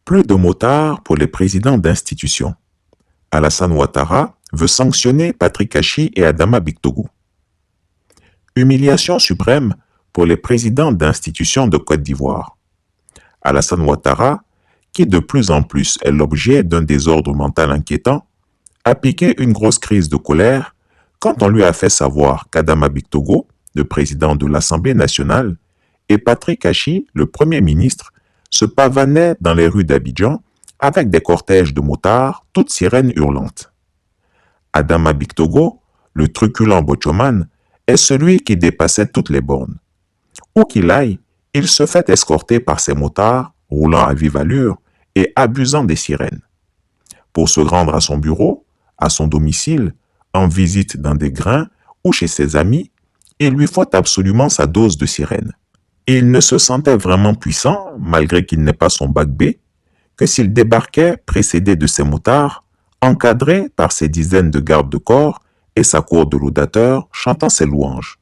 Plus de motards pour les présidents d'institutions. Alassane Ouattara veut sanctionner Patrick Achi et Adama Bictogo. Humiliation suprême pour les présidents d'institutions de Côte d'Ivoire. Alassane Ouattara, qui de plus en plus est l'objet d'un désordre mental inquiétant, a piqué une grosse crise de colère quand on lui a fait savoir qu'Adama Bictogo, le président de l'Assemblée nationale, et Patrick Achi, le Premier ministre, se pavanaient dans les rues d'Abidjan avec des cortèges de motards, toutes sirènes hurlantes. Adama Bictogo, le truculent Bochoman, est celui qui dépassait toutes les bornes. Où qu'il aille, il se fait escorter par ses motards, roulant à vive allure et abusant des sirènes. Pour se rendre à son bureau, à son domicile, en visite dans des grains ou chez ses amis, il lui faut absolument sa dose de sirène. Il ne se sentait vraiment puissant, malgré qu'il n'ait pas son bac B, que s'il débarquait précédé de ses motards, encadré par ses dizaines de gardes de corps et sa cour de laudateurs chantant ses louanges.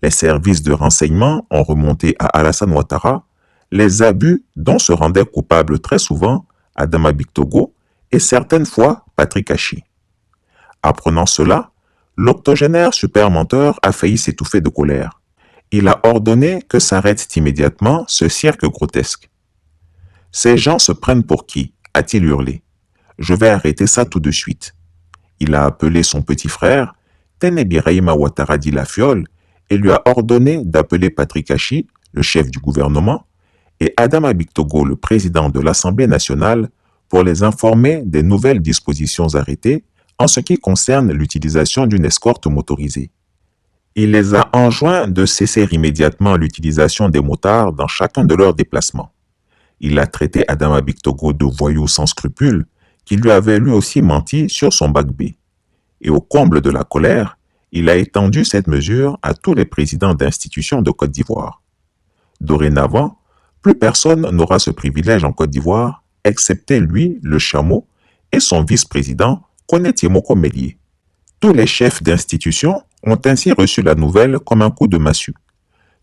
Les services de renseignement ont remonté à Alassane Ouattara les abus dont se rendaient coupables très souvent Adama Bictogo et certaines fois Patrick Achi. Apprenant cela, l'octogénaire super menteur a failli s'étouffer de colère. Il a ordonné que s'arrête immédiatement ce cirque grotesque. « Ces gens se prennent pour qui ?» a-t-il hurlé. « Je vais arrêter ça tout de suite. » Il a appelé son petit frère, Tene Birahima Ouattara dit la Fiole, et lui a ordonné d'appeler Patrick Achi, le chef du gouvernement, et Adama Bictogo, le président de l'Assemblée nationale, pour les informer des nouvelles dispositions arrêtées en ce qui concerne l'utilisation d'une escorte motorisée. Il les a enjoints de cesser immédiatement l'utilisation des motards dans chacun de leurs déplacements. Il a traité Adama Bictogo de voyou sans scrupules, qui lui avait lui aussi menti sur son bac B. Et au comble de la colère, il a étendu cette mesure à tous les présidents d'institutions de Côte d'Ivoire. Dorénavant, plus personne n'aura ce privilège en Côte d'Ivoire, excepté lui, le chameau, et son vice-président, Koné Tiemoko Mélié. Tous les chefs d'institutions ont ainsi reçu la nouvelle comme un coup de massue.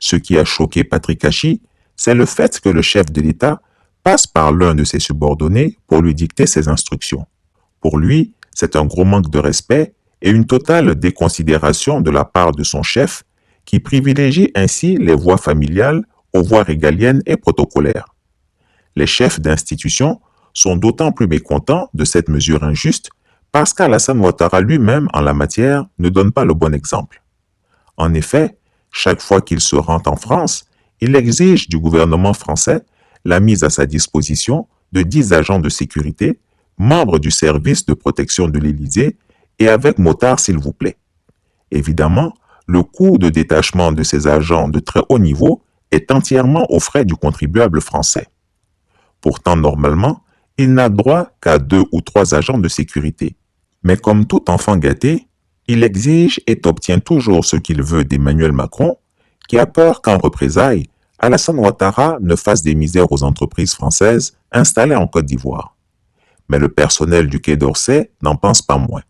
Ce qui a choqué Patrick Achi, c'est le fait que le chef de l'État passe par l'un de ses subordonnés pour lui dicter ses instructions. Pour lui, c'est un gros manque de respect et une totale déconsidération de la part de son chef qui privilégie ainsi les voies familiales aux voies régaliennes et protocolaires. Les chefs d'institution sont d'autant plus mécontents de cette mesure injuste parce qu'Alassane Ouattara lui-même en la matière ne donne pas le bon exemple. En effet, chaque fois qu'il se rend en France, il exige du gouvernement français la mise à sa disposition de 10 agents de sécurité, membres du service de protection de l'Élysée et avec motard s'il vous plaît. Évidemment, le coût de détachement de ces agents de très haut niveau est entièrement aux frais du contribuable français. Pourtant, normalement, il n'a droit qu'à 2 ou 3 agents de sécurité. Mais comme tout enfant gâté, il exige et obtient toujours ce qu'il veut d'Emmanuel Macron, qui a peur qu'en représailles, Alassane Ouattara ne fasse des misères aux entreprises françaises installées en Côte d'Ivoire. Mais le personnel du Quai d'Orsay n'en pense pas moins.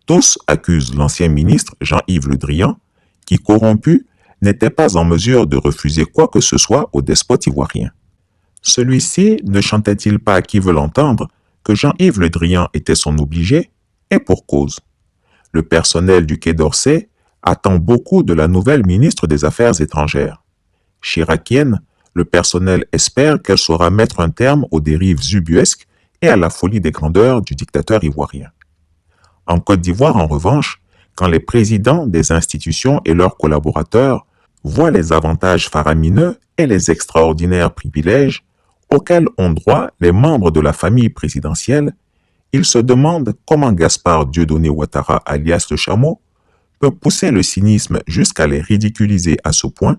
Tous accusent l'ancien ministre Jean-Yves Le Drian, qui, corrompu, n'était pas en mesure de refuser quoi que ce soit au despote ivoirien. Celui-ci ne chantait-il pas à qui veut l'entendre que Jean-Yves Le Drian était son obligé, et pour cause. Le personnel du Quai d'Orsay attend beaucoup de la nouvelle ministre des Affaires étrangères. Chiracienne, le personnel espère qu'elle saura mettre un terme aux dérives ubuesques et à la folie des grandeurs du dictateur ivoirien. En Côte d'Ivoire, en revanche, quand les présidents des institutions et leurs collaborateurs voient les avantages faramineux et les extraordinaires privilèges auxquels ont droit les membres de la famille présidentielle, ils se demandent comment Gaspard Dieudonné Ouattara, alias le chameau, peut pousser le cynisme jusqu'à les ridiculiser à ce point,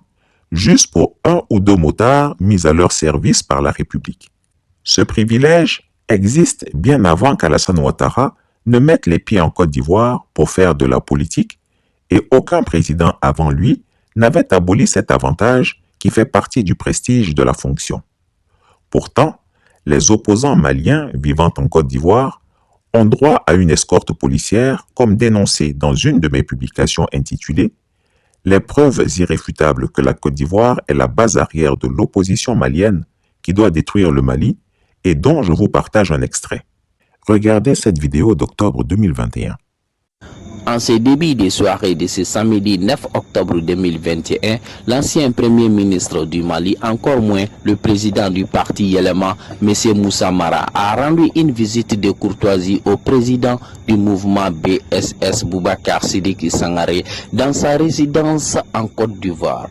juste pour 1 ou 2 motards mis à leur service par la République. Ce privilège existe bien avant qu'Alassane Ouattara ne mette les pieds en Côte d'Ivoire pour faire de la politique, et aucun président avant lui n'avait aboli cet avantage qui fait partie du prestige de la fonction. Pourtant, les opposants maliens vivant en Côte d'Ivoire ont droit à une escorte policière comme dénoncé dans une de mes publications intitulée « Les preuves irréfutables que la Côte d'Ivoire est la base arrière de l'opposition malienne qui doit détruire le Mali et dont je vous partage un extrait. Regardez cette vidéo d'octobre 2021. En ce début de soirée de ce samedi 9 octobre 2021, l'ancien premier ministre du Mali, encore moins le président du parti Yelema, M. Moussa Mara, a rendu une visite de courtoisie au président du mouvement BSS Boubacar Sidiki Sangaré dans sa résidence en Côte d'Ivoire.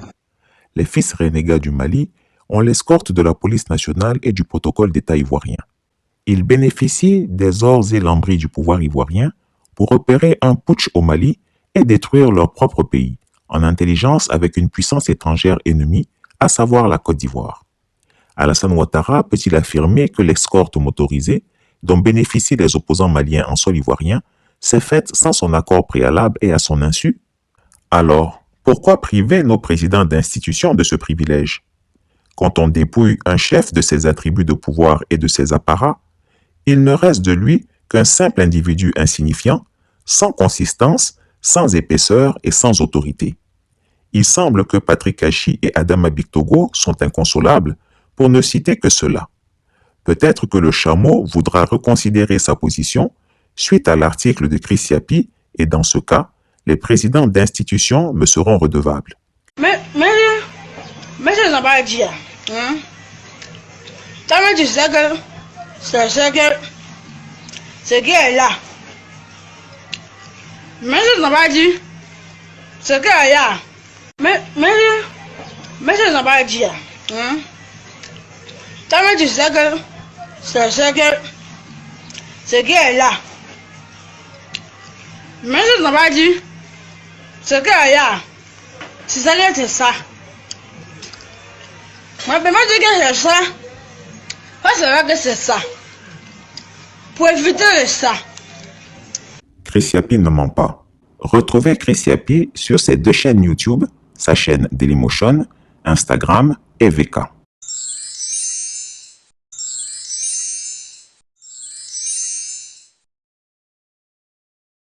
Les fils renégats du Mali ont l'escorte de la police nationale et du protocole d'État ivoirien. Ils bénéficient des ors et lambris du pouvoir ivoirien pour opérer un putsch au Mali et détruire leur propre pays, en intelligence avec une puissance étrangère ennemie, à savoir la Côte d'Ivoire. Alassane Ouattara peut-il affirmer que l'escorte motorisée, dont bénéficient les opposants maliens en sol ivoirien, s'est faite sans son accord préalable et à son insu? Alors, pourquoi priver nos présidents d'institutions de ce privilège? Quand on dépouille un chef de ses attributs de pouvoir et de ses apparats, il ne reste de lui qu'un simple individu insignifiant, sans consistance, sans épaisseur et sans autorité. Il semble que Patrick Kachi et Adama Bictogo sont inconsolables, pour ne citer que cela. Peut-être que le chameau voudra reconsidérer sa position suite à l'article de Chris Yapi, et dans ce cas, les présidents d'institutions me seront redevables. Mais ça n'a pas dit. Ça veut dire que ce qui est là. Mais ça n'a pas dit. Ce qui est là. Mais ça n'a pas dit. Ça veut dire que ce qui est là. Mais ça n'a pas dit. Ce qui est là. Si ça l'était ça. Moi, je dis que c'est ça. C'est vrai que c'est ça. Pour éviter ça. Chris Yapi ne ment pas. Retrouvez Chris Yapi sur ses deux chaînes YouTube, sa chaîne Dailymotion, Instagram et VK.